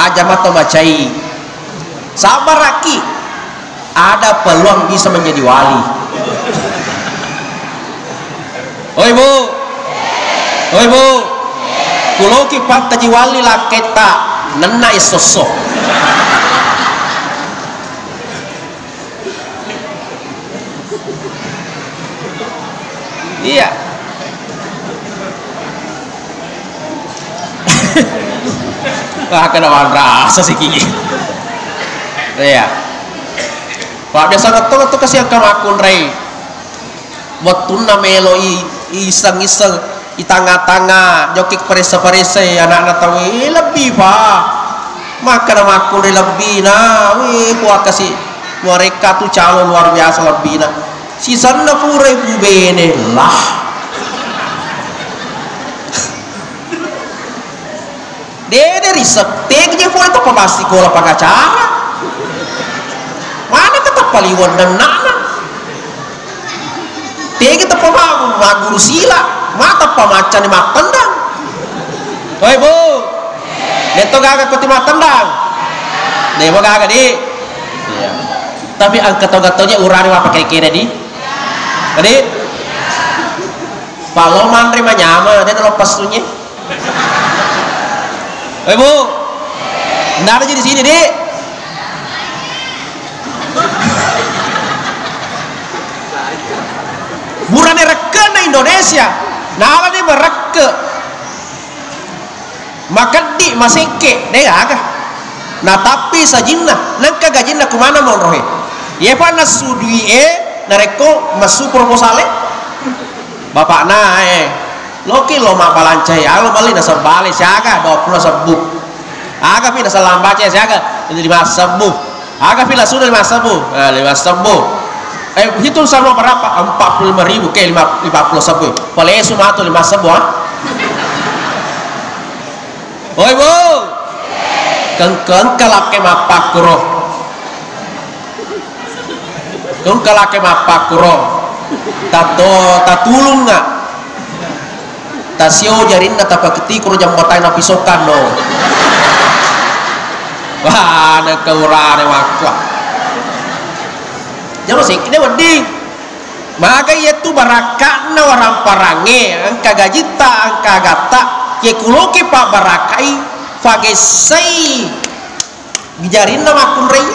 aja mato macai sabaraki ada peluang bisa menjadi wali. Oh ibu kulo ki pat taji wali laketa nenna isoso iya wah kenawan rasa sih kiki iya pak biasa ngetok kasih kamakun rey waktu namelo iseng-iseng di tengah-tengah jokik perisa-perisa anak-anak tahu lebih pak maka nama aku lebih nah kuat kasih mereka tuh calon luar biasa lebih nah si sana pura ibu bene lah dia dari setek dia pun itu pemasti kola pengacara mana kata paliwan dan nana dia kita pemaguru sila mata pemacan di mak tendang. Oi bu neto gagak kuti mak tendang dia mau gagak di iya. Tapi angkat-angkatnya urani apa kira-kira di tadi paloman terima nyama dia lepas sunyi. Oi bu nggak aja di sini di burane reken na Indonesia nah dia mereke maka di maseke deh agak nah tapi sajinna nangka gajinna kemana mau rohe ya panas sudui nareko masu proposale bapak na loki lo mapalancai alo bali na serbale siaga 20 sebuk aga pi na salambace siaga 5 sebuk aga pi la sudah 5 sebuk 5 sebuk hitung sama berapa 45.000 ke 50 sebuk boleh sumato 5 sebuk oi bu kengkeng kalake mapakuro keng kalake mapakuro tato tatulung nga tasio jarin na tapaketi kuro jambatai na pisokan no wah ada keurane wakwa jangan sih kini wedi maka itu baraka na warang parange angka gajita angka gata ye kuloki pak barakai fagesai gijarin na makun rey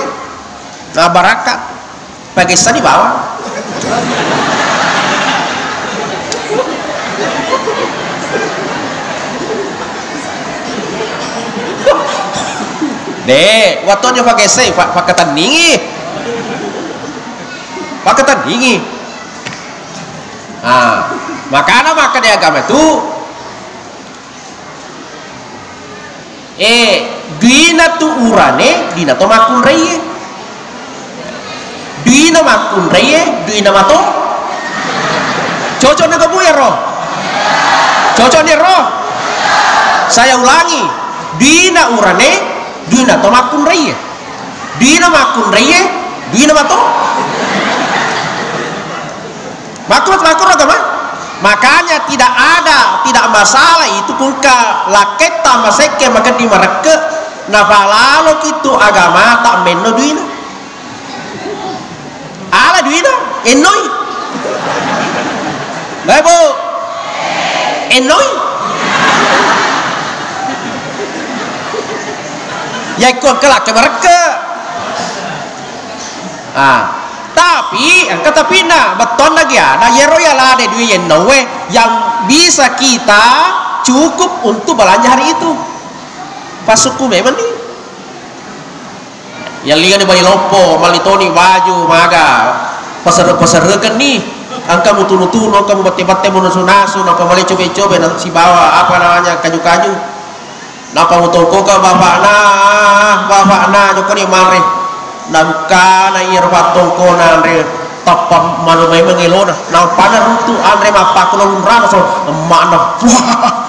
na baraka fagesai di bawah deh waktu dia fagesai fakatan ningi pakatan dingin. Nah, maka di agama itu duina tu urane dina to makun reye duina makun reye duina mato cocok naga buya roh cocok nih roh saya ulangi duina urane duina to makun reye duina makun reye duina mato makun agama makanya tidak masalah itu pun ka laketa maseke maka di mereka nafalalo itu agama tak menno duina ala duit dah enoi baik bu enoi ya ikut kelak ke mereka tapi kata pina beton lagi ada yero ya lah ada duit yang bisa kita cukup untuk belanja hari itu pas suku memang nih yang lihat di bayi lopo malitoni baju maga pasar kan nih angka mutu kamu bate munasu napa mali coba nanti si bawa apa namanya kaju napa mutu koka bapak na joko ni mare namka na irwa tongko na andre tapam malu mai mengelona na pada rutu andre mapa kulun rana so mana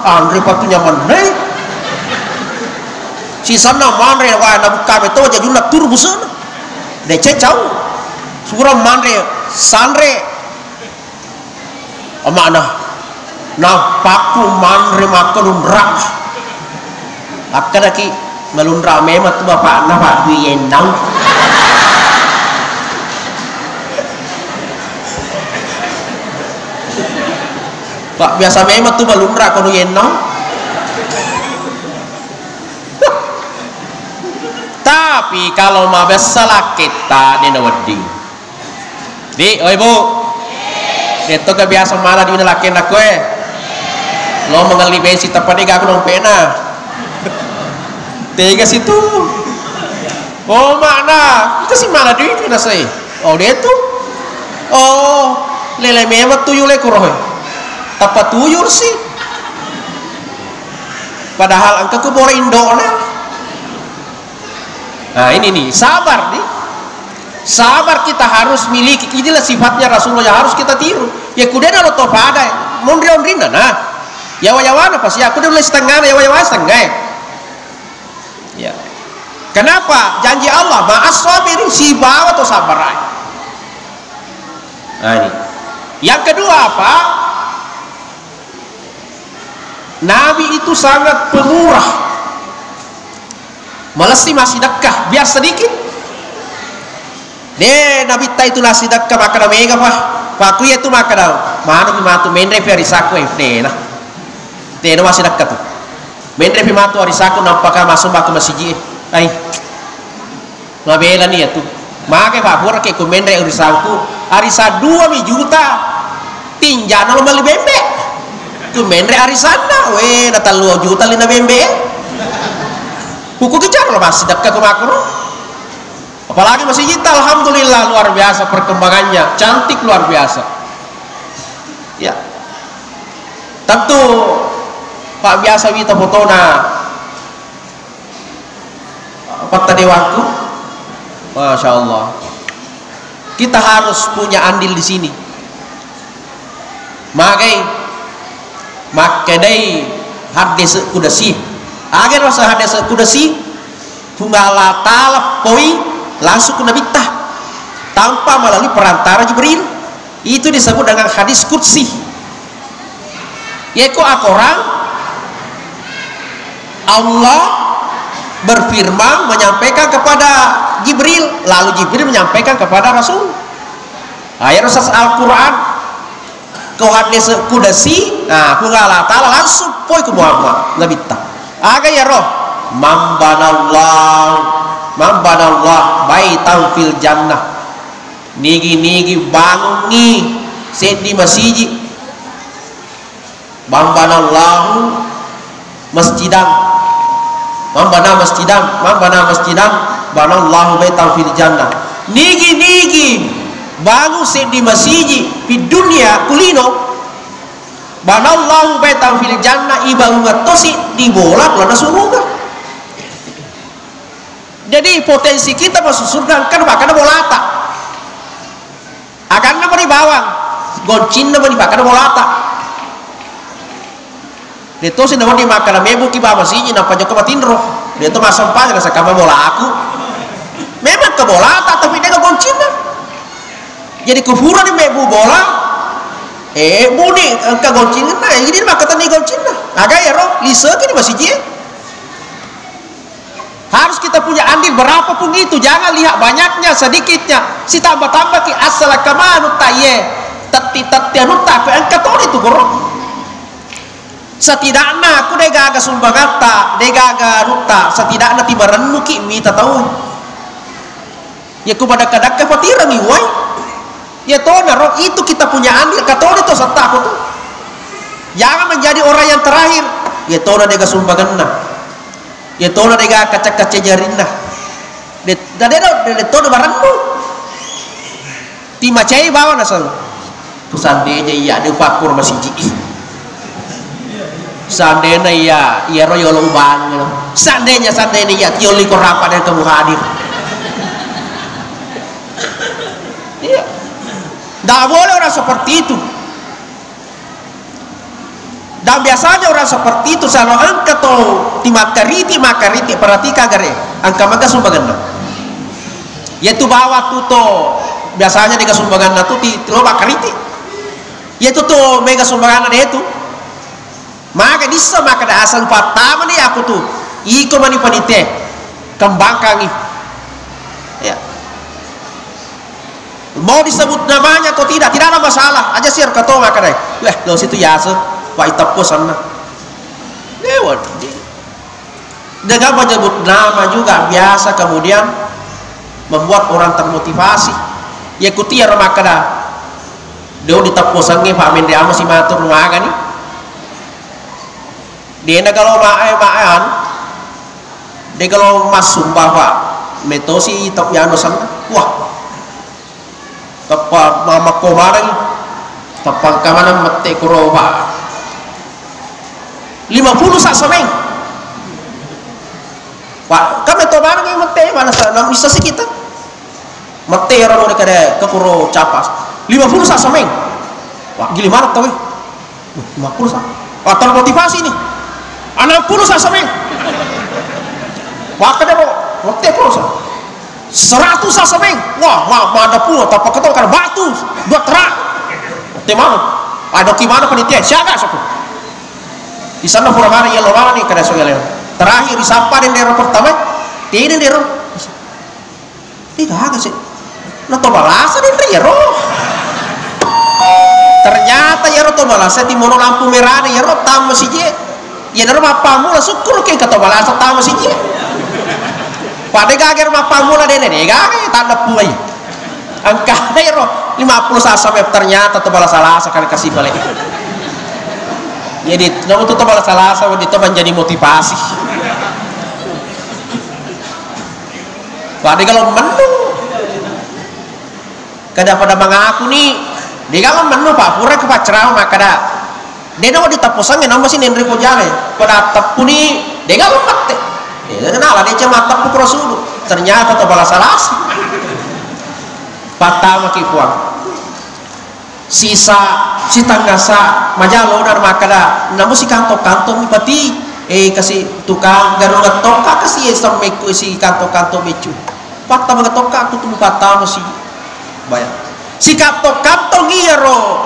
andre patu nyaman nei si sana manre wa na buka beto jadi nak tur busan de cecau surah manre sanre amana na paku manre makulun rak akadaki melundra memat bapak na pak duyenang Pak biasa memang tuh melundra kono yenang tapi kalau mau salah kita di nawadi di oi bu itu kebiasaan mana di laki nak kue lo mengali besi tepat di aku dong pena tiga situ oh mana itu sih mana duit mana sih oh dia tuh oh lele memang tuyulekuroh apa tuyul sih padahal angka ku boleh indona nah ini nih sabar nih sabar kita harus miliki inilah sifatnya Rasulullah yang harus kita tiru ya kudena lo topada mondri-ondrina nah yawa-yawana pas ya kudu setengah yawa-yawa setengah ya kenapa janji Allah ma'as sabirin si bawa atau sabar nah ini yang kedua apa Nabi itu sangat pemurah melesti masih sedekah biar sedikit deh Nabi ta itu nasi sedekah maka mega pak aku itu maka dah mana matu mendre perisaku deh nah deh masih sedekah tuh mendre matu arisaku nampaknya masuk ke masjid ay ngabela nih ya tuh maka pak pura ke mendre arisaku arisa 2 juta tinjana lo beli bebek tu mendre arisana we nata 2 juta lina bembe hukum kejar lo masih dekat ke makro apalagi masih kita alhamdulillah luar biasa perkembangannya cantik luar biasa ya tentu pak biasa kita fotona fakta dewaku Masya Allah kita harus punya andil di sini makai hadis kudasi agar masa hadis kudasi bunga ta'ala poi langsung ke Nabi tanpa melalui perantara Jibril itu disebut dengan hadis qudsi yaitu orang Allah berfirman menyampaikan kepada Jibril lalu Jibril menyampaikan kepada Rasul ayat Al-Quran kau hadis kudasi nah Allah Ta'ala langsung poi ke Muhammad Nabi aga ya roh mambanallah baitan fil jannah nigi bangungi sendi masjid mambanallahu masjidan mambana masjidan banallahu baitan fil jannah nigi bangun sendi masjid di dunia kulino banallahu baitan fil jannah ibaru ngatosi di bola kelana surga jadi potensi kita masuk surga kan makanya bolata akan nama di bawang goncin nama di makanya bolata itu sih nama di makanya mebu ki bawa sih napa joko matindro dia tuh masuk pas rasa kamu bola aku memang ke bolata tapi dia goncin jadi kufuran di mebu bola buni ka goncin na ini mah kata ni goncin na agak ya roh lisa kini masih je Harus kita punya andil berapapun itu, jangan lihat banyaknya sedikitnya. Si tambah-tambah ki asal kamanu taye tati anu tak angkat itu gorong. Setidaknya aku degaga sumbagata, degaga nutta, setidaknya tiba rennu ki mita tahu. Ya ku pada kadak ke patiran ni woi. Ya toh narok itu kita punya andil katol itu setak itu. Jangan menjadi orang yang terakhir. Ya toh dega sumbaganna. Ya toh dega kacak-kacak jarinna. De toh barannu. Ti macai bawa nasal. Pusandenya iya de fakur masih ji. Sandena iya royol ubang. Sandenya iya tioli korapa dan kamu hadir. Iya. Tidak boleh orang seperti itu. Dan biasanya orang seperti itu selalu angkat makariti perhatikan gare angka maka sumbangan yaitu bawa tuto biasanya di sumbangan tuh di lo makariti yaitu tuh mega sumbangan itu maka bisa maka ada asal pertama nih aku tuh iko mani panite kembangkan ya mau disebut namanya atau tidak ada masalah aja sih kata maka deh lo situ ya Pak Itapo sana lewat dengan menyebut nama juga biasa kemudian membuat orang termotivasi ya ikuti ya remakada dia ditapo sange Pak Mende ama si matur rumaga nih dia kalau maayan dia kalau mas sumpah Pak metosi itap yano sana wah tepat mama komarang tepat kamana mete kuro Pak 50 sak semeng. Pak, kami to barang yang mete mana sa nam bisa sih kita. Mete orang orang kada ke kuro capas. 50 sak semeng. Wah, gili mana tahu? 50 sak. Wah, termotivasi nih. 60 sak semeng. Wah, kada ro, mete kuro sa. 100 sak semeng. Wah, mana pun tapi ketol kada batu, dua terak. Mete mana? Ada gimana panitia? Siaga satu. Di sana furamana ya lorana nih kada soalnya terakhir disapa di daerah pertama tidak daerah agak sih no to balasa di daerah ternyata ya to balasa di mono lampu merah ya ro tam masih je ya daerah mapamu lah syukur ke kata balasa tam masih je pada gager mapamu lah dene gager tanda puai angka daerah 50 sampai ternyata to balasa lasa kan kasih balik jadi nama itu malah salah sama itu menjadi motivasi. Pada kalau menu, kada pada mengaku nih, dia kalau menu Pak Pura ke Pacrau maka dah, dia nama ditapusangin nama si Nendri Pujale, pada tepu nih, dia kalau mati, dia kenal dia cuma tepu kerasudu, ternyata itu malah salah. Patah makipuan. Sisa tanggasa majalo dar makada namu si kantong ipati kasih tukang garo ngetoka kasih sampai ku si kantong mecu patta ngetoka tu patta masih bayar si kantong iya ro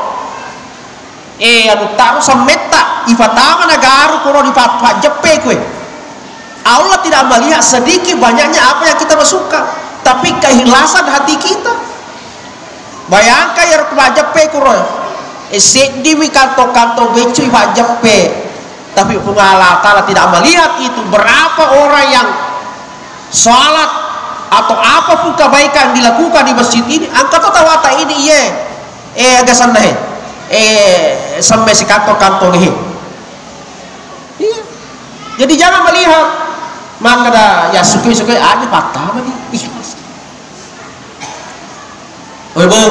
anu taruh sameta ifatama nagaru koro di pat jepe kue Allah tidak melihat sedikit banyaknya apa yang kita masukkan tapi keikhlasan hati kita. Bayangkan ya kebajepe kuro, di kanto becu ibajepe, tapi Allah Ta'ala tidak melihat itu berapa orang yang sholat atau apapun kebaikan dilakukan di masjid ini, angkat tawata ini agak santai, sampai si kanto ini. Jadi jangan melihat, maka ya suki ada patah nih ikhlas. Ibu,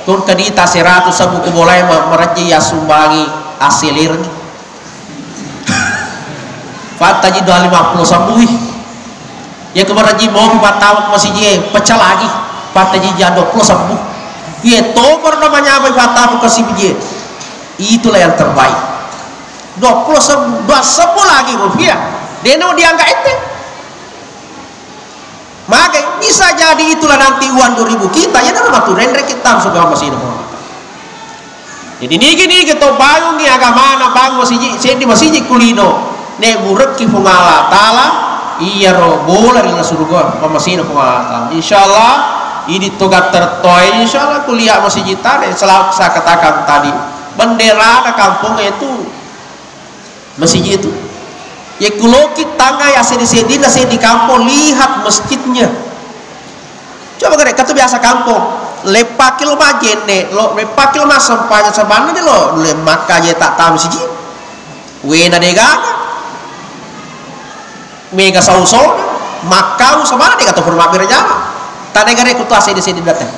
tur kadita 100 sabu ko boleh meraji ya sumbangi asilir ni. Fata ji 50 sabu ya kemaraji mau 4 tahun masih je pecah lagi. Fata ji 20 sabu. Ye tobar namanya apa fata ko kasih je. Itulah yang terbaik. 20 sabu lagi rupiah. Dia mau dianggap itu. Maka bisa jadi itulah nanti uang 2000 kita ya dalam waktu rendre kita sudah masih ada. Jadi ni kita bangun ni agama na bangun masih di kulino ne burek ki Allah Taala iya ro boleh di surga pemasina pemata insyaallah ini togat tertoy insyaallah kuliah masih jitar selalu saya katakan tadi bendera kampung itu masjid itu ya kalau kita nggak ya sedih di kampung lihat masjidnya coba kata kata biasa kampung lepak kilo majene lo lepak kilo mas sampahnya sabana deh lo lemak aja tak tahu masjid wena dega mega sauso makau sabana deh kata format berjalan tak negara ikut asli di sini datang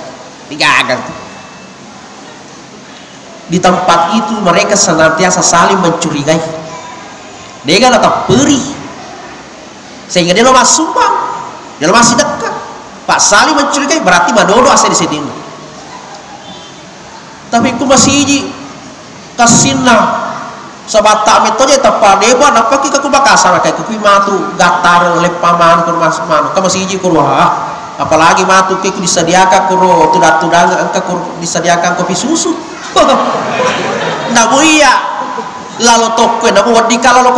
digagal di tempat itu mereka senantiasa saling mencurigai dia kan tetap perih sehingga dia lo masuk sumbang dia lo masih dekat pak saling mencurigai berarti madodo asli di sini tapi aku masih hiji kasina sabata metode tepat deba napa ki aku bakasar kayak kupi matu gatar lepaman kurmas man kamu masih hiji kurwa apalagi matu ke disediakan kuro tudang angka disediakan kopi susu nah buia lalu toko nah buat di kalau lo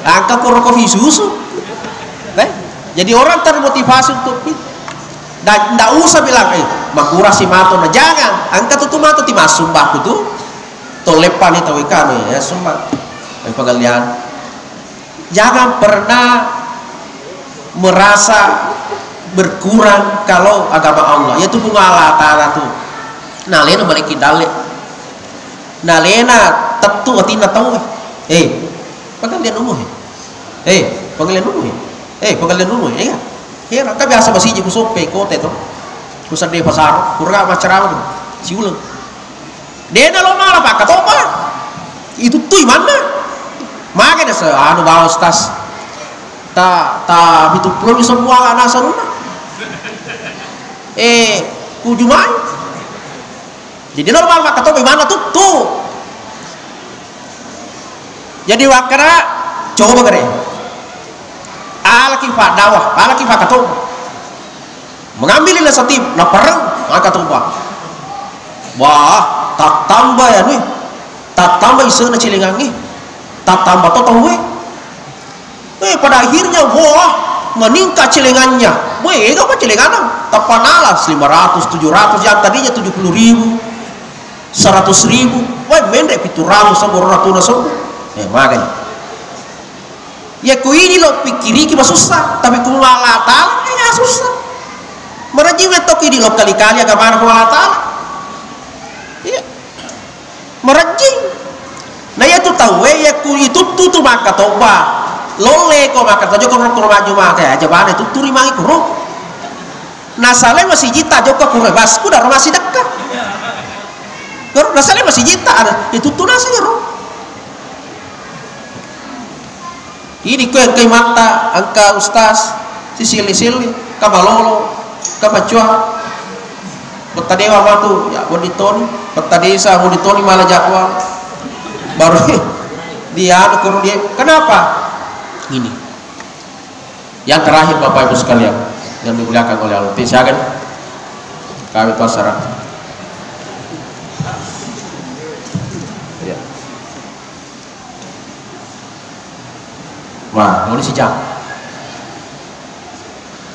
angka kuro kopi susu jadi orang termotivasi untuk itu dan tidak usah bilang makura si matu nah jangan angka tuh matu ti masuk baku tuh tolepan itu ikan ya sumpah pegalian jangan pernah merasa berkurang kalau agama Allah yaitu bunga Allah Ta'ala tuh nah lena balik dalek nah lena tentu atina tahu pagalian umum pagalian umum pagalian umum ya kan kan biasa masih jiku sope kote tuh kusar di pasar kurang macam tuh siulang dia lo malah pak katopa itu tuh mana makanya anu bawa tas ta itu perlu semua anak saruna kujumai jadi normal maka tahu bagaimana tuh jadi wakara coba kere alaki pak dawah alaki pak katoba mengambil inisiatif na perang maka tuh wah tak tambah ya nih tak tambah isena cilingangi tak tambah tahu pada akhirnya wah meningkat celengannya apa celengan tapanalas 500 700 yang tadinya 70.000 100.000 wah mendek 700 sampai 200 makanya ya ku ini lo pikiri kita susah tapi ku Allah Ta'ala ya susah merajim metok ini lo kali-kali agama Allah Ta'ala iya merajim nah ya tu tahu ya ku itu tuh maka toba lole ko makan saja ko maju mah kayak aja bane itu turi mangi kurung nasale masih jita joko kurang bas ku darah masih dekat kurung nasale masih jita ada itu tuh nasi kurung ini ko yang kai mata angka ustaz sisili kabalolo kabacua betadewa matu ya boditoni betadesa boditoni malah jadwal baru dia kurung dia kenapa ini yang terakhir Bapak Ibu sekalian yang dimuliakan oleh Allah silakan kami pasar ya wah ini si jam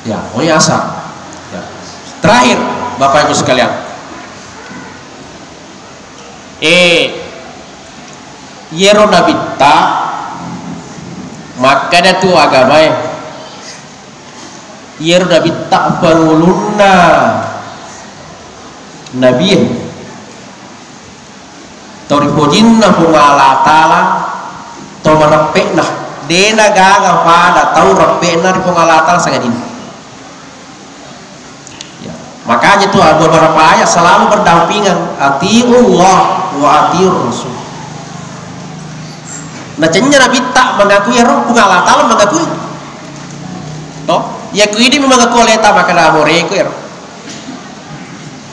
ya ini asal ya. Terakhir Bapak Ibu sekalian Yero Nabita maka ada tuh agama Yero Nabita pangulunna Nabi Toripojinna Allah Ta'ala tau merepekna dena gaga pada tau repekna di Allah Ta'ala sangat ini ya. Makanya tuh beberapa ayat selalu berdampingan atiullah wa atiur rasul nah cennya Nabi tak mengakui roh bunga Allah Ta'ala mengakui toh ya ku ini mengaku oleh tak maka dah moreku ya roh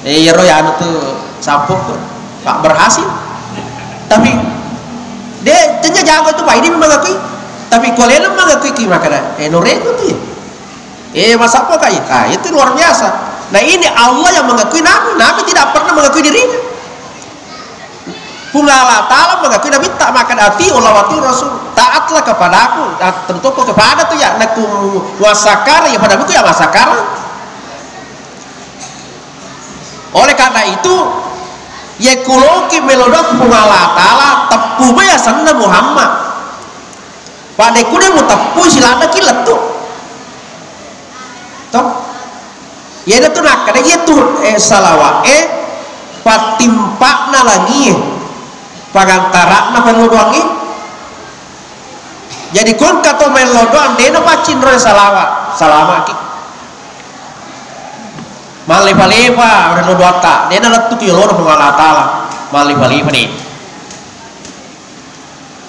ya roh ya anu tuh sapuk pak berhasil tapi dia cennya jago itu pak ini mengakui tapi kualena mengakui maka dah noreku tuh ya masa apa kayak itu luar biasa nah ini Allah yang mengakui Nabi tidak pernah mengakui dirinya Allah Ta'ala mengakui Nabi tak makan hati Allah wa Rasul, taatlah kepadaku, tentu kepada tuh ya naku wasakar ya padaku ya wasakar. Oleh karena itu ya kuloki melodok Allah Ta'ala tepu ya sanna Muhammad pada kuda mau tepu silana kilat tuh toh ya itu nak kada itu salawa patimpakna lagi pagantara na pelodoangi jadi kon kato melodoan dena pacin roy salama ki malepa-lepa ora lodoata dena letuk yo lodo Allah Ta'ala malepa-lepa nih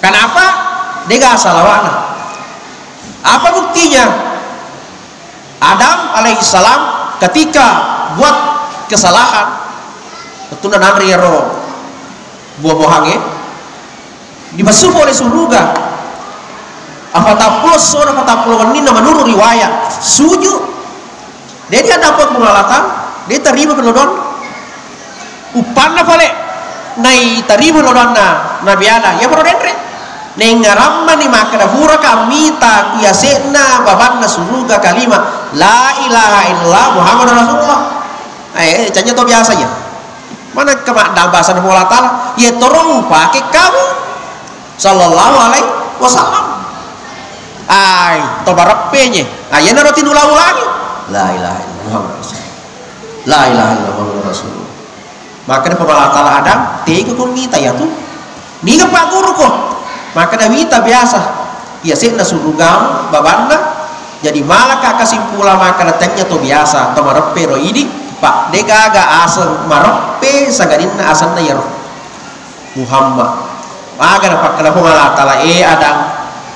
kenapa dega salawana apa buktinya Adam alaihissalam ketika buat kesalahan ketunan amri ro buah-buahannya dibasuh oleh surga apa taplos seorang pataplo ini menurut riwayat sujud dia dapat pengalatan dia terima pelodon upanna pale nai terima pelodon nabi ana ya prodendre nengaramma ni makada hura kamita kuyasena babanna surga kalimat la ilaha illallah muhammadur rasulullah canya to biasa ya mana dalam bahasa Allah Ta'ala ya torong pakai kamu sallallahu alaihi wasallam tobarapenya ya narotin ulang-ulangi la ilaha illallah la ilaha illallah rasulullah maka Allah Ta'ala Adam tiga kun kita ya tuh ni ke pak guru kok maka kita biasa ya sehna surugam babanna jadi malaka kesimpulan maka datangnya to biasa tobarapero ini Pak deka aga asal marope sagarinna asanna ya Muhammad agar pak kenapa Allah Ta'ala Adam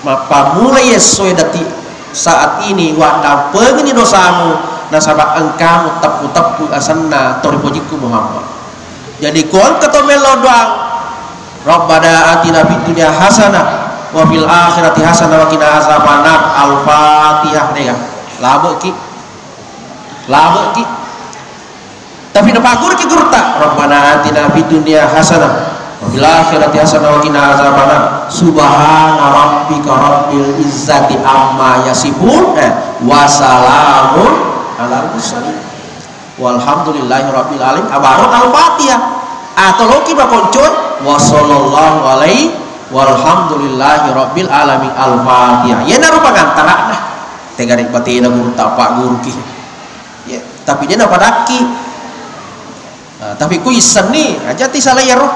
mapamula yesoy dati saat ini wadang pengini dosamu nasabak engkamu tepu asanna toripojiku Muhammad jadi kon ketomelo doang Rabbana atina fid dunya hasanah wa fil akhirati hasanah wa qina azabannar al-fatihah deka labu ki tapi napakur ki gurta Rabbana atina fid dunya hasanah wa fil akhirati hasanah wa qina azabannar subhana rabbika rabbil izzati amma yasifun wa salamun alal mursalin walhamdulillahi rabbil alamin abarok al-fatihah atau loki bakoncoy wa sallallahu alaihi walhamdulillahi rabbil alamin al-fatihah ya naruh pangantara nah tegarik batina gurta pak guru ki ya tapi dia napadaki tapi ku isen nih aja ti salah ya roh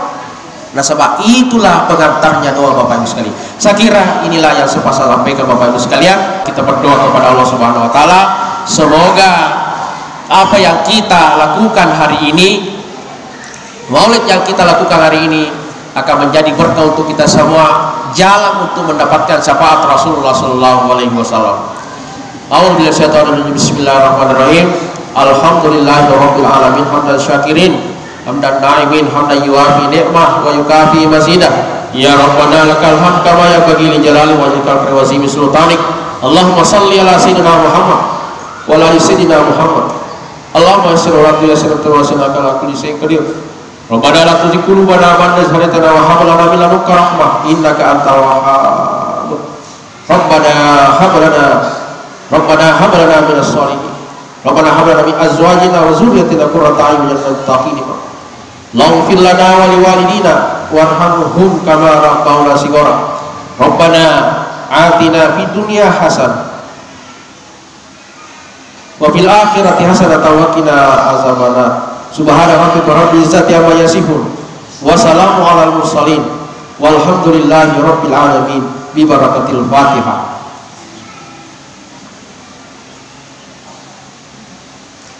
nah sebab itulah pengantarnya doa Bapak Ibu sekalian saya kira inilah yang saya sampaikan Bapak Ibu sekalian kita berdoa kepada Allah Subhanahu Wa Ta'ala semoga apa yang kita lakukan hari ini maulid yang kita lakukan hari ini akan menjadi berkah untuk kita semua jalan untuk mendapatkan syafaat Rasulullah Sallallahu Alaihi Wasallam. Bismillahirrahmanirrahim. Alhamdulillahirabbil alamin hamdan syakirin hamdan naimin hamdan yuafi ni'mah wa yukafi mazidah ya rabbana lakal hamd kama yanbaghi li jalali wajhikal karim wa azimi sultanik Allahumma salli ala sayyidina Muhammad wa ala sayyidina Muhammad Allahumma yassir wa la tuyassir wa sinaka ala kulli shay'in qadir rabbana la tuzigh qulubana ba'da idh hadaytana wa hab lana min ladunka rahmah innaka antal wahhab rabbana hab lana min as-salihin Rabbana hab lana min azwajina wa dzurriyyatina qurrata a'yunin waj'alna lil-muttaqina imama. Laghfir lana wa liwalidina warhamhum kama rabbawna shighara. Rabbana atina fid dunya hasanah wa fil akhirati hasanah wa qina azabannar. Subhana rabbika rabbil izzati amma yasifun wa salamun alal mursalin walhamdulillahi rabbil alamin bi barakatil Fatihah.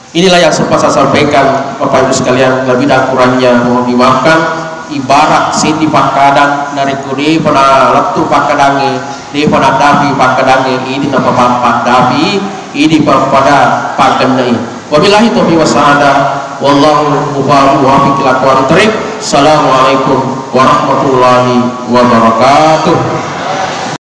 Inilah yang sempat saya sampaikan Bapak Ibu sekalian, lebih dan kurangnya mohon dimaafkan. Ibarat sini pakadang dari kudi pada letu pakadangi di pada dapi pakadangi ini nama bapak dapi ini pada pakadai. Wabillahi taufiq wassalam. Wallahu muwaffiq ila aqwamit thoriq. Assalamualaikum warahmatullahi wabarakatuh.